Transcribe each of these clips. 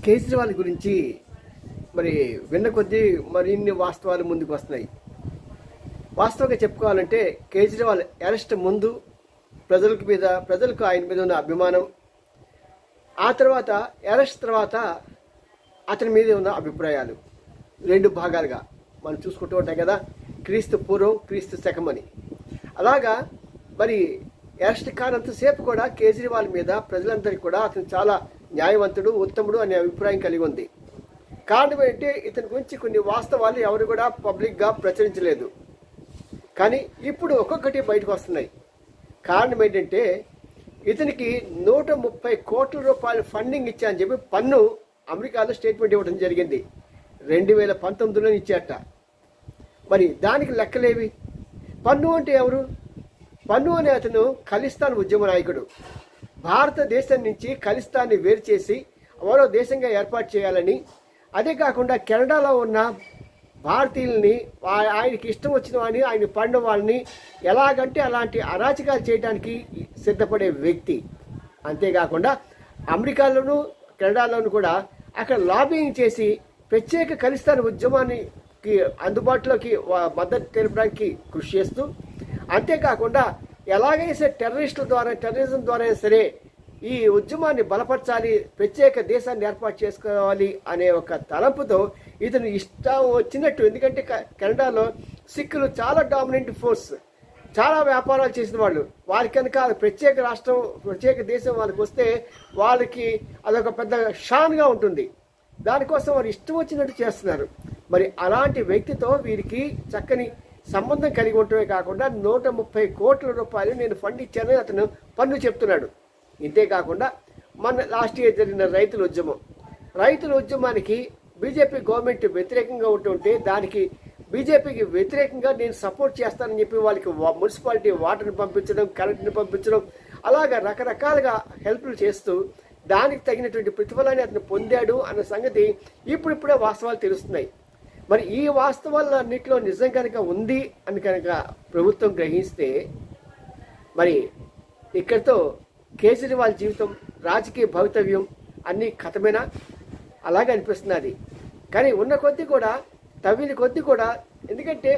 కేజ్రీవాల్ గురించి మరి విన్న కొద్దీ మరిన్ని వాస్తవాలు ముందుకు వస్తున్నాయి. వాస్తవంగా చెప్పుకోవాలంటే కేజ్రీవాల్ అరెస్ట్ ముందు ప్రజలకు ఆయన మీద ఉన్న అభిమానం, ఆ తర్వాత అరెస్ట్ తర్వాత అతని మీద ఉన్న అభిప్రాయాలు రెండు భాగాలుగా మనం చూసుకుంటూ ఉంటాం కదా, క్రీస్తు పూర్వం క్రీస్తు శకమని. అలాగా మరి అరెస్ట్ కానంతసేపు కూడా కేజ్రీవాల్ మీద ప్రజలందరికీ కూడా అతను చాలా న్యాయవంతుడు, ఉత్తముడు అనే అభిప్రాయం కలిగి ఉంది. కారణం ఏంటంటే ఇతని గురించి కొన్ని వాస్తవాలు ఎవరు కూడా పబ్లిక్గా ప్రచురించలేదు. కానీ ఇప్పుడు ఒక్కొక్కటి బయటకు వస్తున్నాయి. కారణం ఏంటంటే ఇతనికి 130 కోట్ల రూపాయలు ఫండింగ్ ఇచ్చా అని చెప్పి పన్ను అమెరికాలో స్టేట్మెంట్ ఇవ్వడం జరిగింది. 2019లో ఇచ్చాట. మరి దానికి లెక్కలేవి? పన్ను అంటే ఎవరు? పన్ను అనే అతను ఖలిస్తాన్ ఉద్యమ నాయకుడు. భారతదేశం నుంచి ఖలిస్తాన్ని వేరు చేసి మరో దేశంగా ఏర్పాటు చేయాలని, అదే కాకుండా కెనడాలో ఉన్న భారతీయుల్ని ఆయనకి ఇష్టం వచ్చిన వాడిని, ఆయన పండిన వాళ్ళని ఎలాగంటే అలాంటి అరాచకాలు చేయడానికి సిద్ధపడే వ్యక్తి. అంతేకాకుండా అమెరికాలోను కెనడాలోను కూడా అక్కడ లాబింగ్ చేసి ప్రత్యేక ఖలిస్తాన్ ఉద్యమానికి అందుబాటులోకి మద్దతు తెలపడానికి కృషి చేస్తూ, అంతేకాకుండా ఎలాగైతే టెర్రరిజం ద్వారా సరే ఈ ఉద్యమాన్ని బలపరచాలి, ప్రత్యేక దేశాన్ని ఏర్పాటు చేసుకోవాలి అనే ఒక తలంపుతో ఇతను ఇష్టం వచ్చినట్టు, ఎందుకంటే కెనడాలో సిక్కులు చాలా డామినెంట్ ఫోర్స్, చాలా వ్యాపారాలు చేసిన వాళ్ళు, వారి కనుక ప్రత్యేక రాష్ట్రం ప్రత్యేక దేశం వాళ్ళకి వస్తే వాళ్ళకి అదొక పెద్ద షాన్గా ఉంటుంది. దానికోసం వారు ఇష్టం వచ్చినట్టు చేస్తున్నారు. మరి అలాంటి వ్యక్తితో వీరికి చక్కని సంబంధం కలిగి ఉండటమే కాకుండా 130 కోట్ల రూపాయలు నేను ఫండ్ ఇచ్చానని అతను పన్ను చెప్తున్నాడు. ఇంతేకాకుండా మన లాస్ట్ ఇయర్ జరిగిన రైతుల ఉద్యమానికి బీజేపీ గవర్నమెంట్ వ్యతిరేకంగా ఉంటుంటే దానికి బీజేపీకి వ్యతిరేకంగా నేను సపోర్ట్ చేస్తానని చెప్పి వాళ్ళకి మున్సిపాలిటీ వాటర్ని పంపించడం, కరెంట్ని పంపించడం, అలాగా రకరకాలుగా హెల్ప్లు చేస్తూ దానికి తగినటువంటి ప్రతిఫలాన్ని అతను పొందాడు అన్న సంగతి ఇప్పుడిప్పుడే వాస్తవాలు తెలుస్తున్నాయి. మరి ఈ వాస్తవాలన్నింటిలో నిజం కనుక ఉంది అని కనుక ప్రభుత్వం గ్రహిస్తే మరి ఇక్కడితో కేజ్రీవాల్ జీవితం, రాజకీయ భవితవ్యం అన్నీ కథమేనా? అలాగే అనిపిస్తున్నది. కానీ ఉన్న కొద్దీ కూడా తవ్విన కొద్దీ కూడా, ఎందుకంటే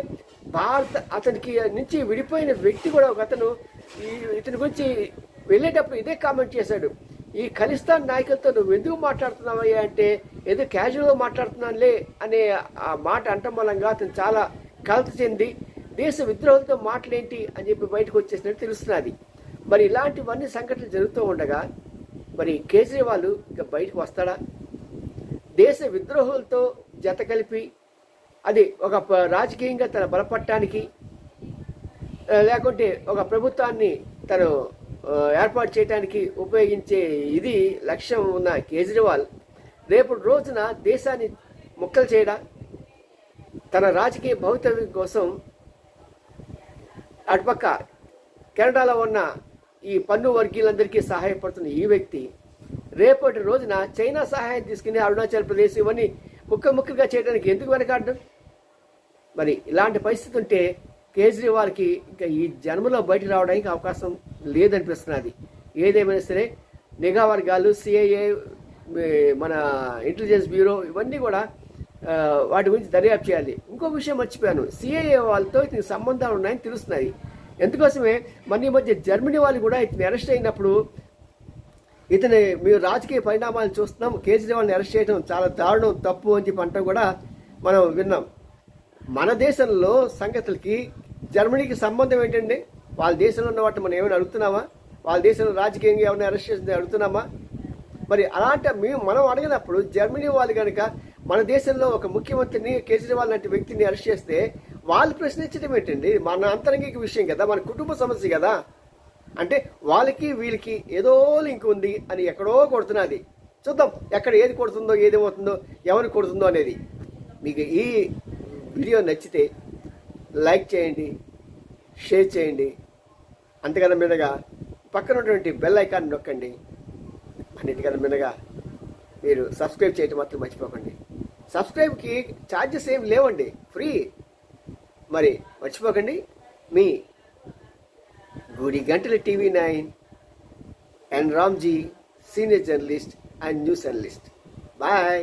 అతనికి నుంచి విడిపోయిన వ్యక్తి కూడా ఒక అతను ఇతని గురించి వెళ్ళేటప్పుడు ఇదే కామెంట్ చేశాడు, ఈ ఖలిస్తాన్ నాయకులతో నువ్వు ఎందుకు మాట్లాడుతున్నావయ్యా అంటే ఏదో క్యాజువల్గా మాట్లాడుతున్నానులే అనే ఆ మాట అంటం మూలంగా అతను చాలా కలత చెంది దేశ విద్రోహులతో మాటలేంటి అని చెప్పి బయటకు వచ్చేసినట్టు తెలుస్తున్నది. మరి ఇలాంటివన్నీ సంఘటనలు జరుగుతూ ఉండగా మరి కేజ్రీవాల్ ఇక బయటకు వస్తాడా? దేశ విద్రోహులతో జత కలిపి అది ఒక రాజకీయంగా తన బలపడటానికి, లేకుంటే ఒక ప్రభుత్వాన్ని తను ఏర్పాటు చేయడానికి ఉపయోగించే ఇది లక్ష్యం ఉన్న కేజ్రీవాల్ రేపటి రోజున దేశాన్ని ముక్కలు చేయడా? తన రాజకీయ భవితవ్యం కోసం అటుపక్క కెనడాలో ఉన్న ఈ పన్ను వర్గీయులందరికీ సహాయపడుతున్న ఈ వ్యక్తి రేపటి రోజున చైనా సహాయం తీసుకుని అరుణాచల్ ప్రదేశ్ ఇవన్నీ ముక్కలుగా చేయడానికి ఎందుకు వెనకాడడం? మరి ఇలాంటి పరిస్థితి ఉంటే కేజ్రీవాల్కి ఇంకా ఈ జన్మలో బయట రావడానికి అవకాశం లేదనిపిస్తున్నది. ఏదేమైనా సరే నిఘా వర్గాలు, సిఐఏ, మన ఇంటెలిజెన్స్ బ్యూరో ఇవన్నీ కూడా వాటి గురించి దర్యాప్తు చేయాలి. ఇంకో విషయం మర్చిపోయాను, సిఐఏ వాళ్ళతో ఇతనికి సంబంధాలు ఉన్నాయని తెలుస్తున్నాయి. ఎందుకోసమే మన ఈ మధ్య జర్మనీ వాళ్ళు కూడా ఇతను అరెస్ట్ అయినప్పుడు మేము రాజకీయ పరిణామాలు చూస్తున్నాం, కేజ్రీవాల్ని అరెస్ట్ చేయడం చాలా దారుణం, తప్పు అని చెప్పి అంటాం కూడా మనం విన్నాం. మన దేశంలో సంగతులకి జర్మనీకి సంబంధం ఏంటండి? వాళ్ళ దేశంలో ఉన్న వాటిని మనం ఏమైనా అడుగుతున్నామా? వాళ్ళ దేశంలో రాజకీయంగా ఏమైనా అరెస్ట్ చేసింది అడుగుతున్నామా? మరి అలాంటి మనం అడిగినప్పుడు జర్మనీ వాళ్ళు కనుక మన దేశంలో ఒక ముఖ్యమంత్రిని, కేజ్రీవాల్ లాంటి వ్యక్తిని అరెస్ట్ చేస్తే వాళ్ళు ప్రశ్నించడం ఏంటండి? మన అంతరంగిక విషయం కదా, మన కుటుంబ సమస్య కదా. అంటే వాళ్ళకి వీళ్ళకి ఏదో లింక్ ఉంది అని ఎక్కడో కొడుతున్నది. చూద్దాం ఎక్కడ ఏది కొడుతుందో, ఏదేమవుతుందో, ఎవరు కొడుతుందో అనేది. మీకు ఈ వీడియో నచ్చితే లైక్ చేయండి, షేర్ చేయండి, అంతకన్నా మీదగా పక్కన ఉన్నటువంటి బెల్ ఐకాన్ నొక్కండి. అన్నిటికన్నా మీదగా మీరు సబ్స్క్రైబ్ చేయడం మాత్రం మర్చిపోకండి. సబ్స్క్రైబ్కి ఛార్జెస్ ఏమి లేవండి, ఫ్రీ. మరి మర్చిపోకండి. మీ గుడిగంటల TV9 and Ramji, senior journalist and news analyst. Bye.